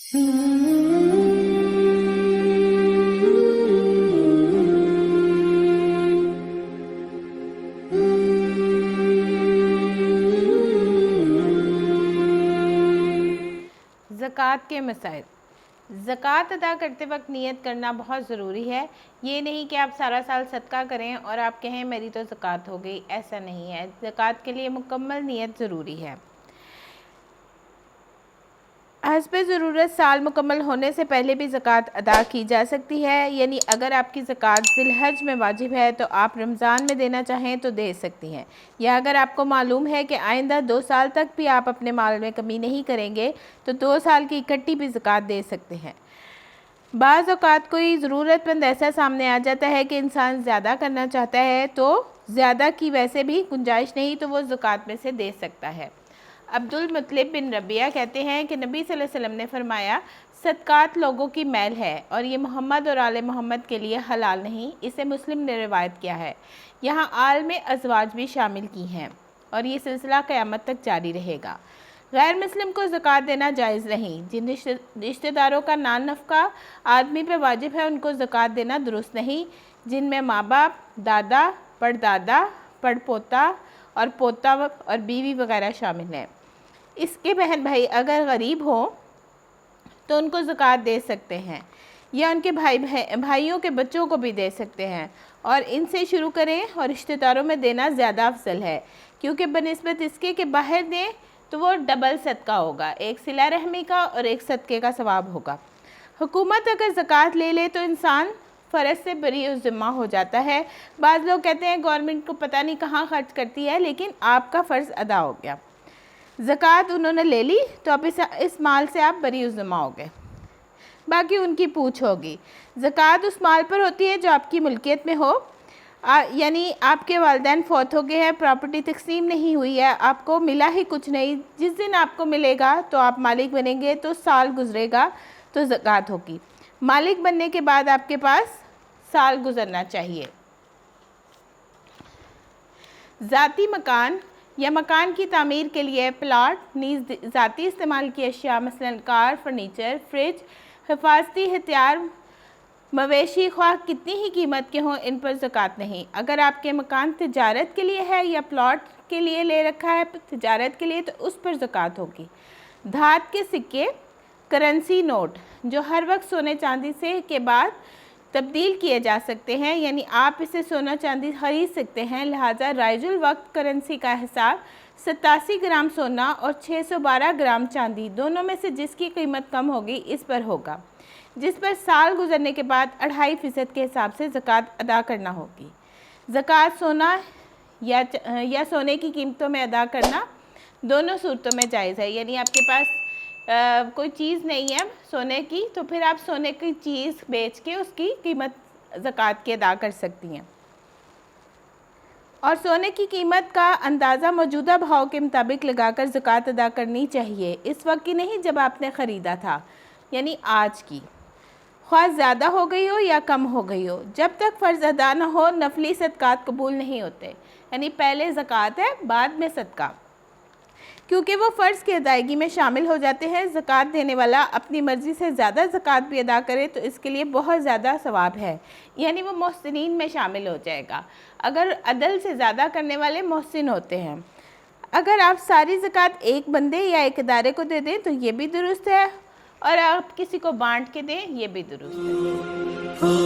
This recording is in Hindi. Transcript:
ज़कात के मसाइल। ज़कात अदा करते वक्त नियत करना बहुत ज़रूरी है। ये नहीं कि आप सारा साल सदका करें और आप कहें मेरी तो ज़कात हो गई, ऐसा नहीं है। ज़कात के लिए मुकम्मल नियत ज़रूरी है। हस्बे ज़रूरत साल मुकम्मल होने से पहले भी ज़कात अदा की जा सकती है। यानी अगर आपकी ज़कात ज़िलहज में वाजिब है तो आप रमज़ान में देना चाहें तो दे सकती हैं, या अगर आपको मालूम है कि आइंदा 2 साल तक भी आप अपने माल में कमी नहीं करेंगे तो 2 साल की इकट्ठी भी ज़कात दे सकते हैं। बाज़ औक़ात कोई ज़रूरतमंद ऐसा सामने आ जाता है कि इंसान ज़्यादा करना चाहता है, तो ज़्यादा की वैसे भी गुंजाइश नहीं तो वो ज़कात में से दे सकता है। अब्दुल मुत्तलिब बिन रबिया कहते हैं कि नबी सल्लल्लाहु अलैहि वसल्लम ने फरमाया, सदकात लोगों की मैल है और ये मोहम्मद और आले मोहम्मद के लिए हलाल नहीं। इसे मुस्लिम ने रिवायत किया है। यहाँ आल में अज़वाज भी शामिल की हैं और ये सिलसिला क़यामत तक जारी रहेगा। गैर मुस्लिम को ज़कात देना जायज़ नहीं। जिन रिश्तेदारों का नान नफ़का आदमी पे वाजिब है उनको ज़कात देना दुरुस्त नहीं, जिनमें माँ बाप, दादा, पड़दादा, पड़पोता और पोता और बीवी वगैरह शामिल हैं। इसके बहन भाई अगर गरीब हो तो उनको ज़कात दे सकते हैं, या उनके भाइयों के बच्चों को भी दे सकते हैं, और इनसे शुरू करें और रिश्तेदारों में देना ज़्यादा अफजल है, क्योंकि बनिस्बत इसके कि बाहर दें तो वो डबल सदका होगा, एक सिला रहमी का और एक सदक़े का सवाब होगा। हुकूमत अगर ज़कात ले ले तो इंसान फ़र्ज से बरी और ज़िम्मा हो जाता है। बाज़ लोग कहते हैं गवर्नमेंट को पता नहीं कहाँ खर्च करती है, लेकिन आपका फ़र्ज़ अदा हो गया। ज़कात उन्होंने ले ली तो अब इस माल से आप बरी और ज़िम्मा हो गए, बाकी उनकी पूछ होगी। ज़कात उस माल पर होती है जो आपकी मुल्कियत में हो, यानी आपके वालिदैन फौत हो गए हैं, प्रॉपर्टी तकसीम नहीं हुई है, आपको मिला ही कुछ नहीं। जिस दिन आपको मिलेगा तो आप मालिक बनेंगे, तो साल गुज़रेगा तो ज़कात होगी। मालिक बनने के बाद आपके पास साल गुज़रना चाहिए। ज़ाती मकान या मकान की तामीर के लिए प्लाट, नीज़ ज़ाती इस्तेमाल की अशिया मसलन कार, फर्नीचर, फ्रिज, हिफाजती हथियार, मवेशी ख्वाह कितनी ही कीमत के हों, इन पर ज़कात नहीं। अगर आपके मकान तिजारत के लिए है या प्लॉट के लिए ले रखा है तिजारत के लिए, तो उस पर ज़कात होगी। धात के सिक्के, करेंसी नोट जो हर वक्त सोने चांदी से के बाद तब्दील किए जा सकते हैं, यानी आप इसे सोना चांदी खरीद सकते हैं, लिहाजा राइजुल वक्त करेंसी का हिसाब 87 ग्राम सोना और 612 ग्राम चांदी दोनों में से जिसकी कीमत कम होगी इस पर होगा, जिस पर साल गुजरने के बाद 2.5% के हिसाब से ज़कात अदा करना होगी। ज़कात सोना या सोने की कीमतों में अदा करना दोनों सूरतों में जायज़ है। यानी आपके पास कोई चीज़ नहीं है सोने की, तो फिर आप सोने की चीज़ बेच के उसकी कीमत ज़कात की अदा कर सकती हैं। और सोने की कीमत का अंदाज़ा मौजूदा भाव के मुताबिक लगाकर ज़कात अदा करनी चाहिए, इस वक्त की नहीं जब आपने ख़रीदा था, यानी आज की, ख्वाह ज़्यादा हो गई हो या कम हो गई हो। जब तक फ़र्ज़ अदा न हो नफली सदक़ात कबूल नहीं होते, यानी पहले ज़कात है बाद में सदका, क्योंकि वो फ़र्ज़ की अदायगी में शामिल हो जाते हैं। ज़कात देने वाला अपनी मर्ज़ी से ज़्यादा ज़कात भी अदा करे तो इसके लिए बहुत ज़्यादा सवाब है, यानी वो मोहसिनीन में शामिल हो जाएगा, अगर अदल से ज़्यादा करने वाले मोहसिन होते हैं। अगर आप सारी ज़कात एक बंदे या एक इदारे को दे दें तो ये भी दुरुस्त है, और आप किसी को बांट के दें ये भी दुरुस्त है।